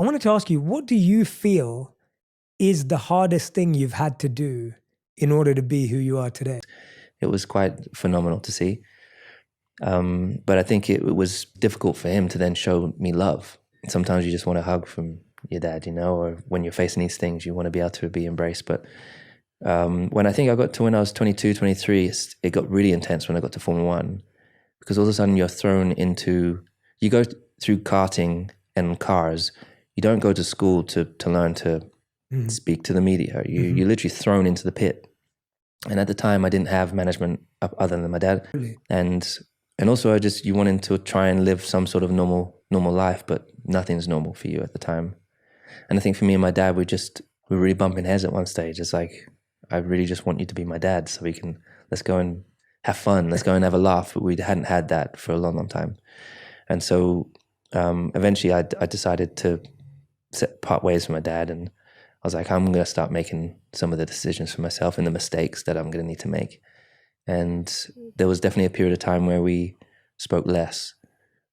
I wanted to ask you, what do you feel is the hardest thing you've had to do in order to be who you are today? It was quite phenomenal to see. But I think it was difficult for him to then show me love. Sometimes you just want a hug from your dad, or when you're facing these things, you want to be able to be embraced. But when I got to when I was 22, 23, it got really intense when I got to Formula One, because all of a sudden you're thrown into, you go through karting and cars. You don't go to school to learn to speak to the media. You're literally thrown into the pit. And at the time, I didn't have management other than my dad. Really? And also, you wanted to try and live some sort of normal life, but nothing's normal for you at the time. And I think for me and my dad, we were really bumping heads at one stage. It's like, I really just want you to be my dad, so let's go and have fun. Let's go and have a laugh. But we hadn't had that for a long, long time. And so eventually I decided to part ways with my dad, and I was like, I'm going to start making some of the decisions for myself and the mistakes that I'm going to need to make. And there was definitely a period of time where we spoke less.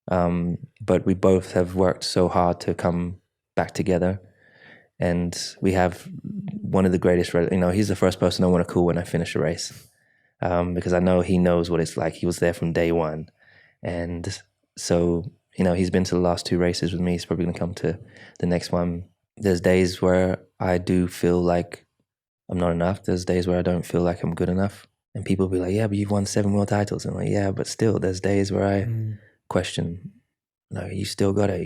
But we both have worked so hard to come back together. And we have one of the greatest, he's the first person I want to call when I finish a race. Because I know he knows what it's like. He was there from day one. And so, he's been to the last 2 races with me. He's probably going to come to the next one. There's days where I do feel like I'm not enough. There's days where I don't feel like I'm good enough. And people will be like, yeah, but you've won 7 world titles. And I'm like, yeah, but still, there's days where I question, no, you still got it.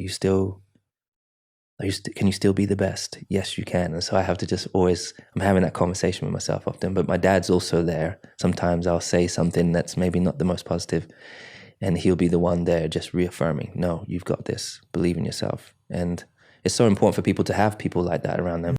Can you still be the best? Yes, you can. And so I have to I'm having that conversation with myself often. But my dad's also there. Sometimes I'll say something that's maybe not the most positive, and he'll be the one there just reaffirming, no, you've got this. Believe in yourself. And it's so important for people to have people like that around them.